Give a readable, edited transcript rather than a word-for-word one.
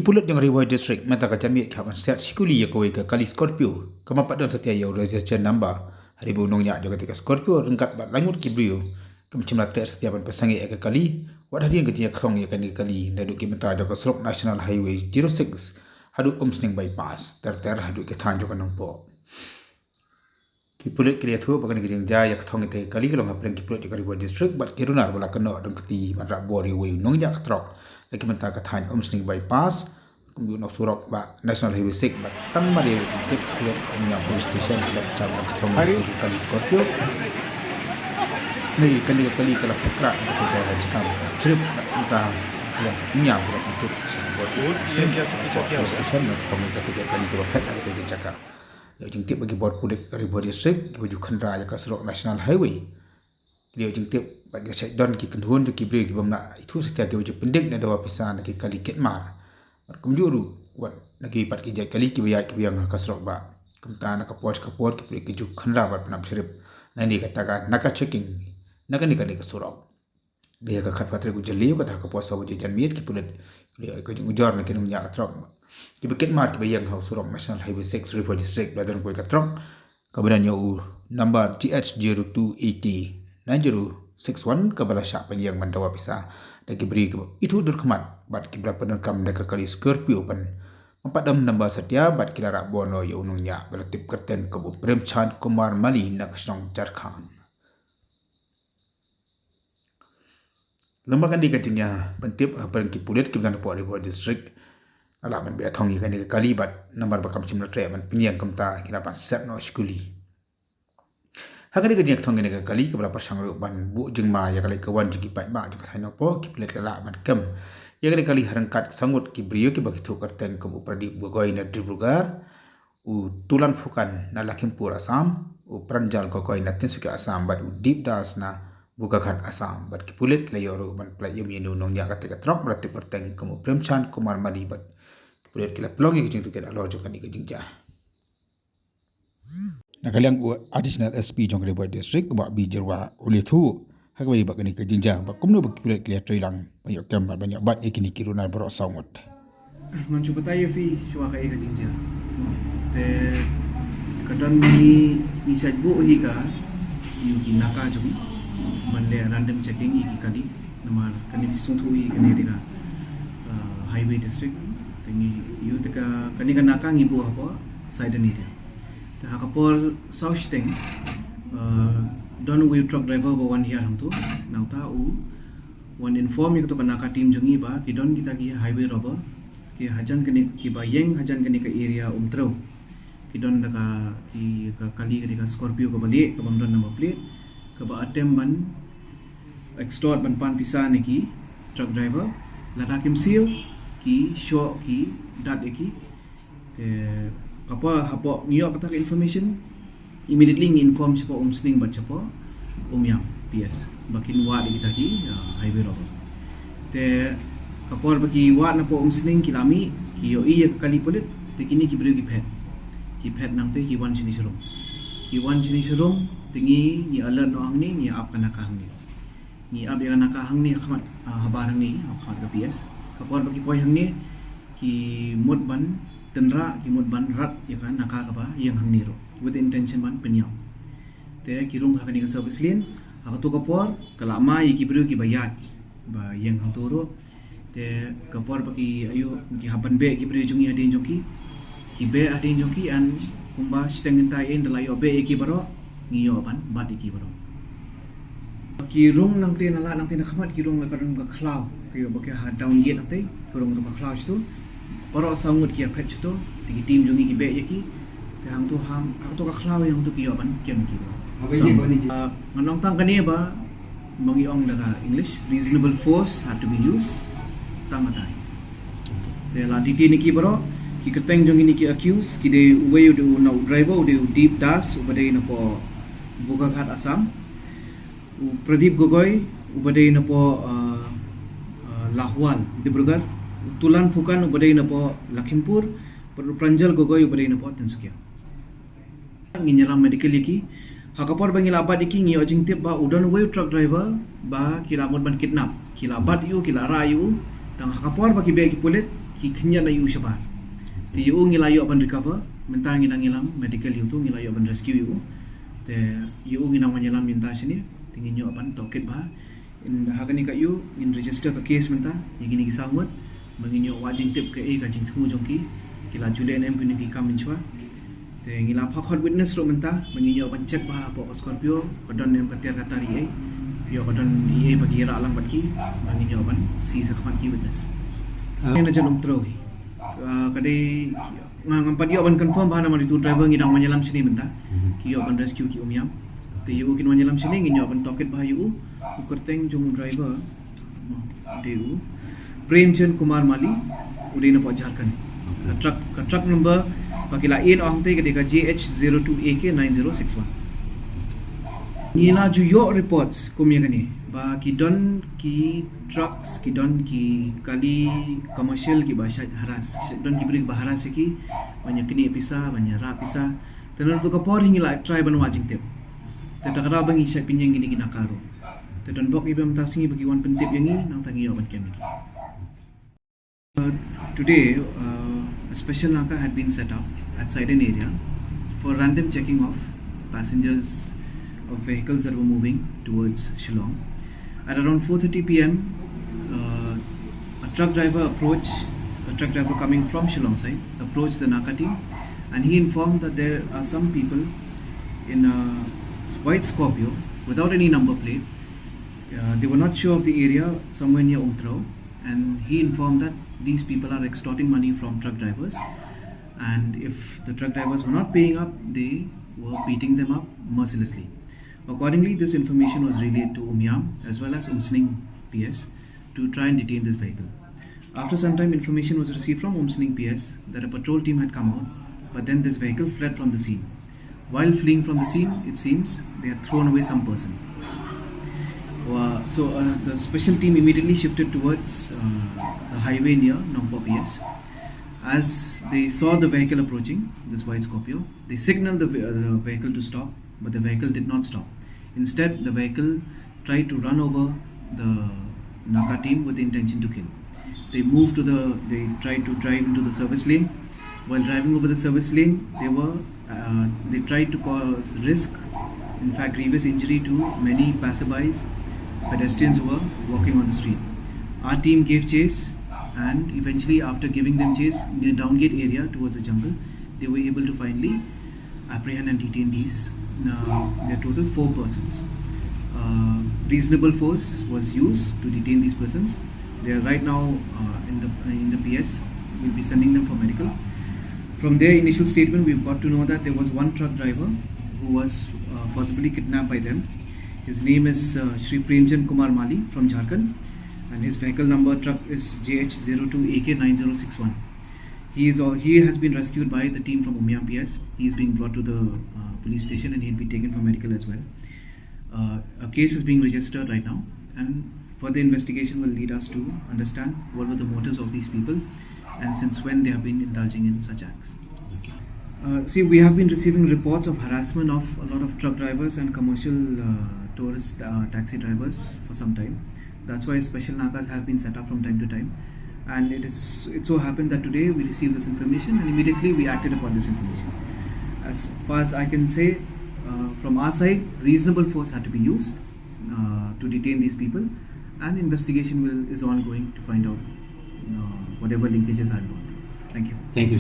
Pulit yang Rahbor district mata ka jamit ka set Kuli ya kowe ka kali Scorpio kama padon setia ya registration number hari bunong nya juga ketika Scorpio rengkat bat langut Briew kemcimlat ter setiap pasangi ka kali wad hadian ke khong ya kali dadu ki mata joka Surok National Highway 06 hadu sning bypass ter hadu ke than joka Nongpoh Pulit kali thu bagan ke jengja ya khong te kali kelong apreng Pulit juga Rahbor district bat Runar bala kena dong keti bat Rahbor we nong nya ktrok lagi mentah katahan sning bypass kemudian Surok ba National Highway 6 ba tang mari tip Pulit punya police station lek cabang ketong kali Scorpio ni kali kala putra ketika rajkan trip entah yang punya untuk Scorpio station ketong ketika kali ke pet ketika jaka ya jengtip bagi bor Pulit Rahbor district baju khandra ya ka Surok National Highway dia jengtip bagi check down ki kendhun ki Briew ki bamna itu setiap ke wujud pendik na Dawa Pisa na ki kali Kitmar kumjuru wan nagi pat ki jai kali ki biang ka Surok ba kumta na ka port ki Pulit ki ju khandra bat na sirip nani katakan naka checking naka ni ka Surok dia ka khat patre ku jeli ka ta ka pos sabu janmiet ki Pulit dia ka ujar na ki nya trok ki Kitmar ki biang ha Surok National Highway 6 Rahbor district badan ko ka trok kabaran ya number GH0280 9061 kabala syak penyiang Dawa Pisa dan Briew itu durkmat bat kibra penerkam deka kali Scorpio pan mempadam nambah setia bat kila Rahbor no ya unungnya belatip kerten ke Apprehension Kumar Mali nak senong Jarkhan lembaga di kajingnya pentip perang Pulit kibran Rahbor district alaman be thongi kan kali bat nomor bakam cimla tre man penyiang kamta kila pan set no Kuli Hakan ni kerja ketong ni kali ke berapa sang ban bu jengma ya kali kawan juga Pynma juga Nongpoh ki Pulit kala man kem ya kali harangkat sangut ki Briew ki bagi tu kerten ke bu pradip gogoi na driblugar u tulan fukan na Lakhimpur Assam u pranjal gogoi na tinsuki Assam bat u deep das na bukakan Assam bat ki Pulit kala yoru ban play yum yenu nong ya kata trok berarti perteng ke Apprehension Kumar Mali bat ki Pulit kala pelong ki jing tu kala lo juga ni ke jingja Nakaliang additional SP jong Rahbor district ba bijerwa oleh tu hak bagi bak ni ke jinjang ba kumno bak Pulit clear trailang banyak tempat banyak bat ikini ki Runar borok sangot mancu bataya fi shwa ka ke jinjang te kadang ni sajbu hi ka yu naka jung mande random checking ki kali namar kani fisung thu hi kani dega highway district tengi yu teka kani kan naka ngibu apa side ni dia Hakapol South Steng don we truck driver ba 1 year hang tu nang ta u one inform ik to kana ka team jungi ba ki don kita ki highway robber ki hajan kene ki ba yeng hajan kene ka area umtro ki don ka ki ka kali ka Scorpio ka balik ka bamdon number plate ka ba attempt ban extort ban pan Pisa ni ki truck driver lata kim seal ki show ki dat ki te apa niyo kata information immediately inform siapa sning bat siapa yang PS bakin wa di kita ki highway robber te kapor bagi wa na po sning kilami ki yo iya kali Pulit te kini ki Briew ki pet nang te ki wan sini serum tingi ni alert no ang ni up kana ka hang ni up yang naka hang ni khamat habar hang ni khamat ka PS kapor bagi poi hang ni ki mud ban tenra ki mud ban rat ya kan naka ka ba yang hang niro with intention ban penyau te kirung ka ni ka service lane ha tu kapor kala ma ki Briew ki bayat ba yang hang turo te kapor bagi ayo ki haban be ki Briew jungi adin joki ki be adin joki an kumba steng tai en dalayo be ki baro ngiyo ban bat ki baro ki rung nang te nala nang te nakhamat ki rung ka rung ka khlau ki ba ka down gate nang te rung tu ka khlau tu Orang sangut kia pet itu, tigi tim jungi ki be yaki, te hang tu ka khlau yang tu ki yoban kiam ki. Nganong tang kani ba mangi ong daga English reasonable force had to be used tang matai. Te la diti ni ki baro ki keteng jungi ni ki accuse ki de way do no driver de deep das ubade na po bukakat Assam. Pradip gogoi ubade na po lahwal di Briew tulan fukan ubadai na po Lakhimpur pranjal gogoi ubadai na po tinsukia nginyalam medical iki hakapor bangi labat iki ngi ojing tip ba udon way truck driver ba kilamod ban kidnap kilabat yu kilara yu tang hakapor bagi be ki Pulit kenya na yu shabar te yu ngilayo ban recover mentang ngilang medical yu tu ngilayo ban rescue yu te yu nginang manyalam minta sini tingin yo ban toket ba in hakani ka yu in register ka case menta yigini gisamut manginyo wajing tip ke ka jing thu jongki kila julen em kini ki kam inchwa te ngila phakhat witness ro menta manginyo ban check ba po scorpio kodon em ka ter kata ri yo kodon ie bagi ra alam batki manginyo ban si sakmat ki witness ena jalum trohi kadai ngampat yo ban confirm ba nama itu driver ngidang manyalam sini menta ki yo ban rescue ki umiam te yu kin manyalam sini nginyo ban toket ba yu ukerteng jung driver deu Apprehension Kumar Mali udina po Jharkhand truck number pakila in angte kadeka JH02AK9061 nila ju yo reports kumya kani ba ki don ki trucks ki don ki kali commercial ki ba haras don ki bring ba haras ki banyak kini Pisa banyak ra Pisa tenar ko kapor hingila try ban wajing tip tetakara bangi sya pinyang gini kinakaro tedan bok ibam tasingi bagi wan pentip yangi nang tangi yo ban kemiki. Today, a special naka had been set up at Sidon area for random checking of passengers of vehicles that were moving towards Shillong. At around 4:30 p.m., a truck driver coming from Shillong side approached the Naka team, and he informed that there are some people in a white Scorpio without any number plate. They were not sure of the area, somewhere near Umtrao, and he informed that these people are extorting money from truck drivers, and if the truck drivers were not paying up, they were beating them up mercilessly. Accordingly, this information was relayed to Umyam as well as Umsning PS to try and detain this vehicle. After some time, information was received from Umsning PS that a patrol team had come out, but then this vehicle fled from the scene. While fleeing from the scene, it seems they had thrown away some person. So the special team immediately shifted towards the highway near Nongpoh PS. As they saw the vehicle approaching, this white Scorpio, they signaled the vehicle to stop, but the vehicle did not stop. Instead, the vehicle tried to run over the Naka team with the intention to kill. They tried to drive into the service lane. While driving over the service lane, they tried to cause risk, in fact grievous injury to many passerbys, pedestrians who were walking on the street. Our team gave chase, and eventually after giving them chase near Downgate area towards the jungle, they were able to finally apprehend and detain these. There are total 4 persons. Reasonable force was used to detain these persons. They are right now in the PS. We'll be sending them for medical. From their initial statement, we've got to know that there was one truck driver who was possibly kidnapped by them. His name is Shri Apprehension Kumar Mali from Jharkhand, and his vehicle number truck is JH02AK9061. He has been rescued by the team from Umyam PS. He is being brought to the police station, and he'll be taken for medical as well. A case is being registered right now, and further investigation will lead us to understand what were the motives of these people and since when they have been indulging in such acts. We have been receiving reports of harassment of a lot of truck drivers and commercial tourist taxi drivers for some time. That's why special nakas have been set up from time to time. And it so happened that today we received this information and immediately we acted upon this information. As far as I can say, from our side, reasonable force had to be used to detain these people, and investigation is ongoing to find out whatever linkages are involved. Thank you. Thank you.